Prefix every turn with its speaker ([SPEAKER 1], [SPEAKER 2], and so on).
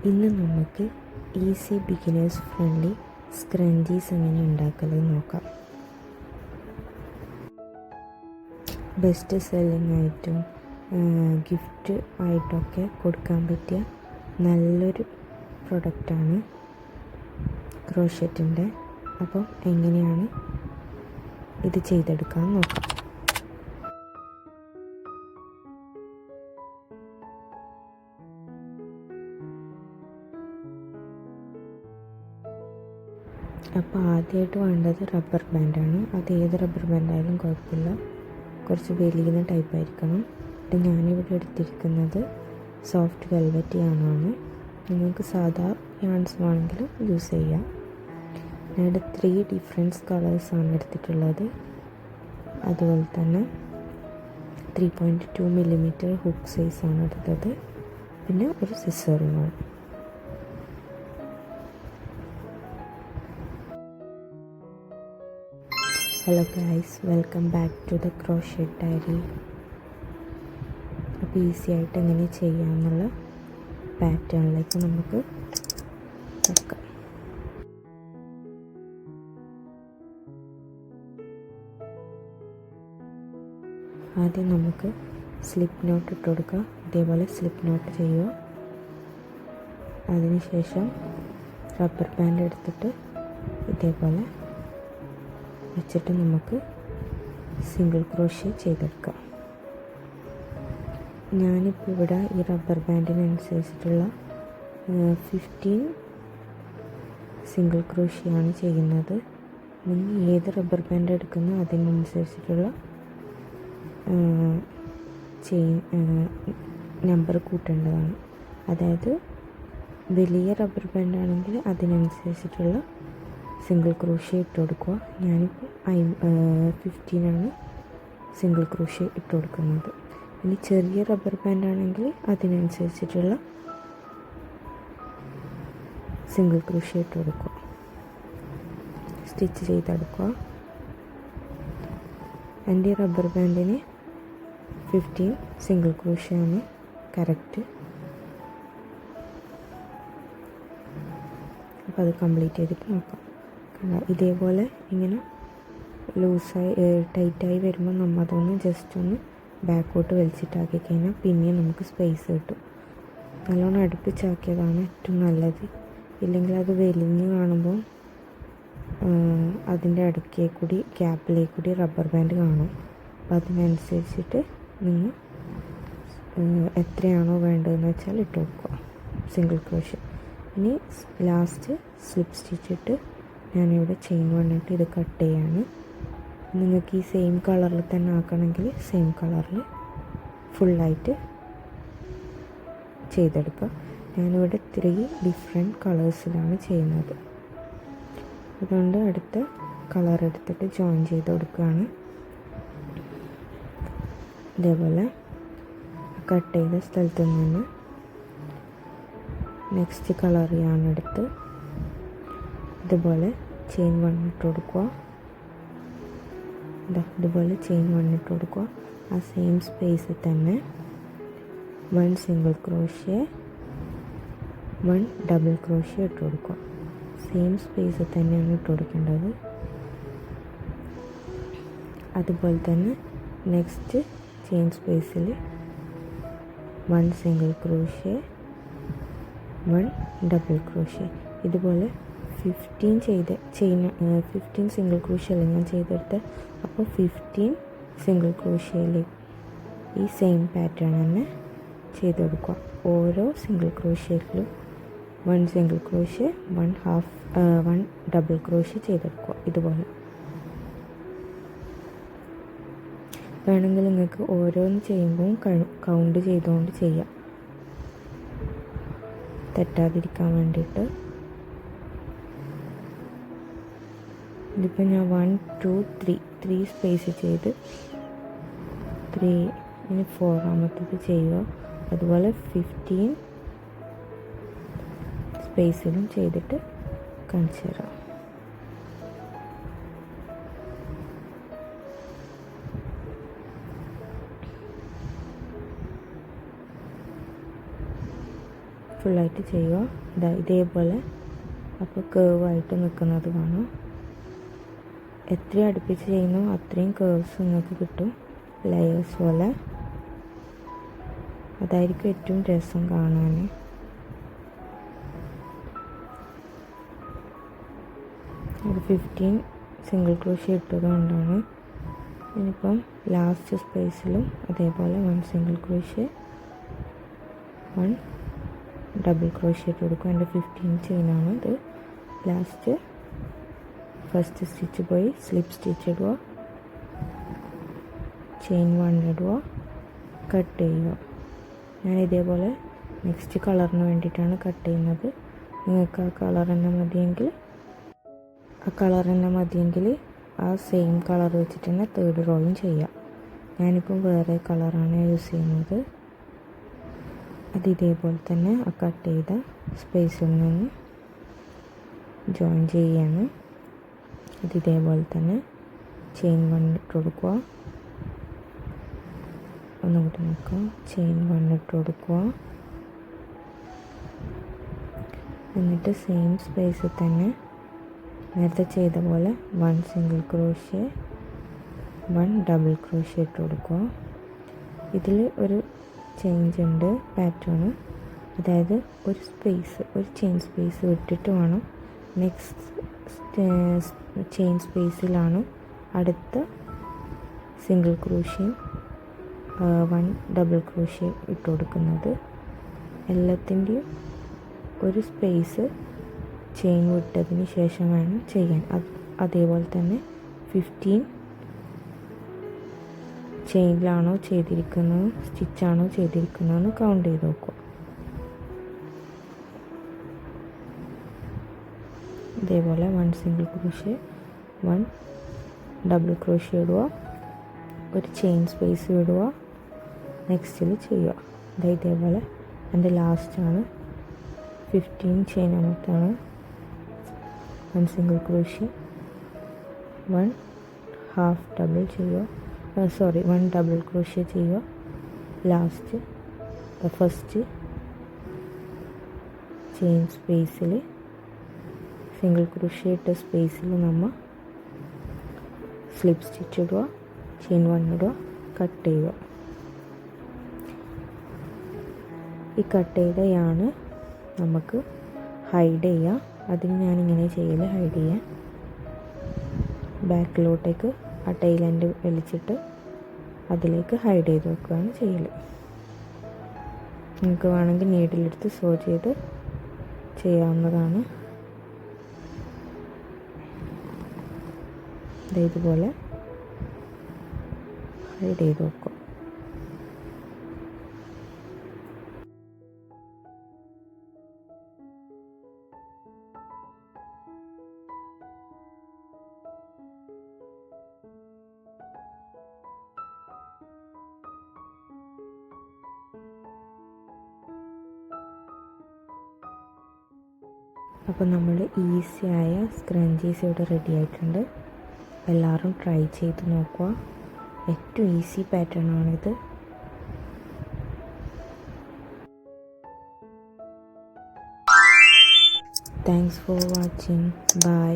[SPEAKER 1] ഇന്ന് നമുക്ക് easy beginners friendly scrunchies എങ്ങനെ ഉണ്ടാക്കലെന്ന് നോക്കാം. ബെസ്റ്റ് സെല്ലിംഗ് ആയിട്ടും ഗിഫ്റ്റ് ആയിട്ടൊക്കെ കൊടുക്കാൻ പറ്റിയ നല്ലൊരു പ്രൊഡക്റ്റാണ് ക്രോഷറ്റിൻ്റെ. അപ്പം എങ്ങനെയാണ് ഇത് ചെയ്തെടുക്കാൻ നോക്കാം. അപ്പോൾ ആദ്യമായിട്ട് വേണ്ടത് റബ്ബർ ബാൻഡാണ്. അത് ഏത് റബ്ബർ ബാൻഡായാലും കുഴപ്പമില്ല, കുറച്ച് വലിയ ടൈപ്പ് ആയിരിക്കണം. ഇത് ഞാനിവിടെ എടുത്തിരിക്കുന്നത് സോഫ്റ്റ് വെൽവെറ്റ് യാണാണ്. നിങ്ങൾക്ക് സാധാ യാൺസ് വേണമെങ്കിലും യൂസ് ചെയ്യാം. ഞാനിവിടെ 3 ഡിഫറെൻറ്റ് കളേഴ്സാണ് എടുത്തിട്ടുള്ളത്. അതുപോലെ തന്നെ 3.2 mm ഹുക്ക് സൈസാണ് എടുത്തത്. പിന്നെ ഒരു സിസറുമാണ്. Hello guys, welcome back to the crochet diary. അപ്പോൾ ഈസി ആയിട്ട് എങ്ങനെ ചെയ്യാമെന്നുള്ള പാറ്റേണിലേക്ക് നമുക്ക് നോക്കാം. ആദ്യം നമുക്ക് സ്ലിപ്പ് നോട്ട് ഇട്ട് കൊടുക്കുക. ഇതേപോലെ സ്ലിപ്പ് നോട്ട് ചെയ്യുക. അതിനുശേഷം റബ്ബർ ബാൻഡ് എടുത്തിട്ട് ഇതേപോലെ വെച്ചിട്ട് നമുക്ക് സിംഗിൾ ക്രോഷ്യ ചെയ്തെടുക്കാം. ഞാനിപ്പോൾ ഇവിടെ ഈ റബ്ബർ ബാൻഡിനനുസരിച്ചിട്ടുള്ള 15 സിംഗിൾ ക്രോഷ്യയാണ് ചെയ്യുന്നത്. നിങ്ങൾ ഏത് റബ്ബർ ബാൻഡ് എടുക്കുന്നോ അതിനനുസരിച്ചിട്ടുള്ള നമ്പർ കൂട്ടേണ്ടതാണ്. അതായത് വലിയ റബ്ബർ ബാൻഡാണെങ്കിൽ അതിനനുസരിച്ചിട്ടുള്ള സിംഗിൾ ക്രോഷ്യ ഇട്ട് കൊടുക്കുക. ഞാനിപ്പോൾ 15 സിംഗിൾ ക്രോഷ്യ ഇട്ട് കൊടുക്കുന്നത്. ഇനി ചെറിയ റബ്ബർ ബാൻഡാണെങ്കിൽ അതിനനുസരിച്ചിട്ടുള്ള സിംഗിൾ ക്രോഷ്യ ഇട്ട് കൊടുക്കുക. സ്റ്റിച്ച് ചെയ്തെടുക്കുക. എൻ്റെ റബ്ബർ ബാൻഡിന് 15 സിംഗിൾ ക്രോഷ്യയാണ് കറക്റ്റ്. അപ്പോൾ അത് കംപ്ലീറ്റ് ചെയ്തിട്ട് നോക്കാം. ഇതേപോലെ ഇങ്ങനെ ലൂസായി ടൈറ്റായി വരുമ്പോൾ നമ്മൾ അതൊന്ന് ജസ്റ്റ് ഒന്ന് ബാക്കോട്ട് വലിച്ചിട്ടാക്കി കഴിഞ്ഞാൽ പിന്നെ നമുക്ക് സ്പേസ് കിട്ടും. നല്ലോണം അടുപ്പിച്ചാക്കിയതാണ് ഏറ്റവും നല്ലത്. ഇല്ലെങ്കിൽ അത് വലിഞ്ഞ് കാണുമ്പോൾ അതിൻ്റെ അടുക്കേ കൂടി ഗ്യാപ്പിലേക്ക് കൂടി റബ്ബർ ബാൻഡ് കാണും. അപ്പോൾ അതിനനുസരിച്ചിട്ട് നിങ്ങൾ എത്രയാണോ വേണ്ടതെന്ന് വെച്ചാൽ ഇട്ട് കൊടുക്കുക സിംഗിൾ ക്രോഷ്യ. ഇനി ലാസ്റ്റ് സ്ലിപ്പ് സ്റ്റിച്ചിട്ട് ഞാനിവിടെ ചെയിൻ വന്നിട്ട് ഇത് കട്ട് ചെയ്യാണ്. നിങ്ങൾക്ക് ഈ സെയിം കളറിൽ തന്നെ ആക്കണമെങ്കിൽ സെയിം കളറിൽ ഫുള്ളായിട്ട് ചെയ്തെടുക്കുക. ഞാനിവിടെ 3 ഡിഫറെൻറ്റ് കളേഴ്സിലാണ് ചെയ്യുന്നത്. അതുകൊണ്ട് അടുത്ത കളർ എടുത്തിട്ട് ജോയിൻ ചെയ്ത് കൊടുക്കുകയാണ്. ഇതേപോലെ കട്ട് ചെയ്ത സ്ഥലത്ത് നിന്ന് നെക്സ്റ്റ് കളർ ഞാനെടുത്ത് ഇതുപോലെ ചെയിൻ വണ്ണിട്ട് കൊടുക്കുക. ഇതുപോലെ ചെയിൻ വണ്ണിട്ട് കൊടുക്കുക. ആ സെയിം സ്പേസിൽ തന്നെ 1 സിംഗിൾ ക്രോഷ്യ 1 ഡബിൾ ക്രോഷ്യ ഇട്ട് കൊടുക്കുക. സെയിം സ്പേസിൽ തന്നെയാണ് ഇട്ട് കൊടുക്കേണ്ടത്. അതുപോലെ തന്നെ നെക്സ്റ്റ് ചെയിൻ സ്പേസിൽ 1 സിംഗിൾ ക്രോഷ്യ 1 ഡബിൾ ക്രോഷ്യ. ഇതുപോലെ 15 സിംഗിൾ ക്രോഷ്യയിൽ ഞാൻ ചെയ്തെടുത്ത്. അപ്പോൾ 15 സിംഗിൾ ക്രോഷ്യയിൽ ഈ സെയിം പാറ്റേൺ തന്നെ ചെയ്ത് കൊടുക്കുക. ഓരോ സിംഗിൾ ക്രോഷ്യയിലും 1 സിംഗിൾ ക്രോഷ്യ 1 ഡബിൾ ക്രോഷ്യ ചെയ്തെടുക്കുക. ഇതുപോലെ വേണമെങ്കിൽ നിങ്ങൾക്ക് ഓരോന്ന് ചെയ്യുമ്പോൾ കൗണ്ട് ചെയ്തുകൊണ്ട് ചെയ്യാം, തെറ്റാതിരിക്കാൻ വേണ്ടിയിട്ട്. ഇതിപ്പോൾ ഞാൻ 1 2 3 സ്പേസ് ചെയ്ത് 3 ഇനി 4ാമത്തത് ചെയ്യുക. അതുപോലെ 15 സ്പേസിലും ചെയ്തിട്ട് കാണിച്ചു തരാം. ഫുള്ളായിട്ട് ചെയ്യുക. ഇതേപോലെ അപ്പോൾ കേവായിട്ട് നിൽക്കുന്നത് കാണും. എത്രയും അടുപ്പിച്ച് ചെയ്യുന്നു അത്രയും കേവ്സ് നിങ്ങൾക്ക് കിട്ടും, ലെയേഴ്സ് പോലെ. അതായിരിക്കും ഏറ്റവും രസം കാണാൻ. ഒരു 15 സിംഗിൾ ക്രോഷ്യ ഇട്ടത് കൊണ്ടാണ്. ഇനിയിപ്പം ലാസ്റ്റ് സ്പേസിലും അതേപോലെ 1 സിംഗിൾ ക്രോഷ്യ 1 ഡബിൾ ക്രോഷ്യ ഇട്ട് കൊടുക്കും. എൻ്റെ 15 ചെയിനാണ് ഇത്. ലാസ്റ്റ് ഫസ്റ്റ് സ്റ്റിച്ച് പോയി സ്ലിപ്പ് സ്റ്റിച്ച് ഇടുക, ചെയിൻ 1 ഇടുക, കട്ട് ചെയ്യുക. ഞാൻ ഇതേപോലെ നെക്സ്റ്റ് കളറിന് വേണ്ടിയിട്ടാണ് കട്ട് ചെയ്യുന്നത്. നിങ്ങൾക്ക് ആ കളർ തന്നെ മതിയെങ്കിൽ ആ സെയിം കളർ വെച്ചിട്ട് തന്നെ തേർഡ് റോയും ചെയ്യാം. ഞാനിപ്പം വേറെ കളറാണ് യൂസ് ചെയ്യുന്നത്. അത് ഇതേപോലെ തന്നെ ആ കട്ട് ചെയ്ത സ്പേസിൽ നിന്ന് ജോയിൻ ചെയ്യാണ്. അത് ഇതേപോലെ തന്നെ ചെയിൻ 1 ഇട്ട് കൊടുക്കുക. ഒന്നും കൂടി നോക്കുക. ചെയിൻ 1 ഇട്ട് കൊടുക്കുക. എന്നിട്ട് സെയിം സ്പേസിൽ തന്നെ നേരത്തെ ചെയ്ത പോലെ 1 സിംഗിൾ ക്രോഷ്യ 1 ഡബിൾ ക്രോഷ്യ ഇട്ട് കൊടുക്കുക. ഇതിൽ ഒരു ചേഞ്ച് ഉണ്ട് പാറ്റേൺ. അതായത് ഒരു ചെയിൻ സ്പേസ് വിട്ടിട്ട് വേണം നെക്സ്റ്റ് ചെയിൻ സ്പേസിലാണ് അടുത്ത സിംഗിൾ ക്രോഷ്യയും 1 ഡബിൾ ക്രോഷ്യ ഇട്ട് കൊടുക്കുന്നത്. എല്ലാത്തിൻ്റെയും ഒരു സ്പേസ് ചെയിൻ വിട്ടതിന് ശേഷം വേണം ചെയ്യാൻ. അതേപോലെ തന്നെ 15 ചെയിനിലാണോ ചെയ്തിരിക്കുന്നത്, സ്റ്റിച്ചാണോ ചെയ്തിരിക്കുന്നതെന്ന് കൗണ്ട് ചെയ്ത് നോക്കുക. ഇതേപോലെ 1 സിംഗിൾ ക്രോഷ്യ 1 ഡബിൾ ക്രോഷ്യ ഇടുക, ഒരു ചെയിൻ സ്പേസ് വിടുക, നെക്സ്റ്റിൽ ചെയ്യുക. ഇതേപോലെ എൻ്റെ ലാസ്റ്റാണ് 15 ചെയിൻ അമർത്താണ് 1 സിംഗിൾ ക്രോഷ്യ 1 ഹാഫ് ഡബിൾ ചെയ്യുക, 1 ഡബിൾ ക്രോഷ്യ ചെയ്യുക. ലാസ്റ്റ് ഫസ്റ്റ് ചെയിൻ സ്പേസിൽ സിംഗിൾ ക്രോഷ്യ ഇട്ട സ്പേസിൽ നമ്മൾ സ്ലിപ്പ് സ്റ്റിച്ച് ഇടുക, ചെയിൻ 1 ഇടുക, കട്ട് ചെയ്യുക. ഈ കട്ട് ചെയ്ത യാണ് നമുക്ക് ഹൈഡ് ചെയ്യാം. അതിന് ഞാനിങ്ങനെ ചെയ്യൽ, ഹൈഡ് ചെയ്യാൻ ബാക്കിലോട്ടേക്ക് ആ ടൈൽ എൻഡ് വലിച്ചിട്ട് അതിലേക്ക് ഹൈഡ് ചെയ്ത് വെക്കുകയാണ് ചെയ്യൽ. നിങ്ങൾക്ക് വേണമെങ്കിൽ നീഡിലെടുത്ത് സോ ചെയ്ത് ചെയ്യാവുന്നതാണ്. ഇതുപോലെ ഹൈഡ് ചെയ്ത് വെക്കുക. അപ്പോൾ നമ്മൾ ഈസിയായ സ്ക്രഞ്ചീസ് ഇവിടെ റെഡി ആയിട്ടുണ്ട്. എല്ലാവരും ട്രൈ ചെയ്ത് നോക്കുക. ഏറ്റവും ഈസി പാറ്റേൺ ആണിത്. Thanks for watching. ബൈ.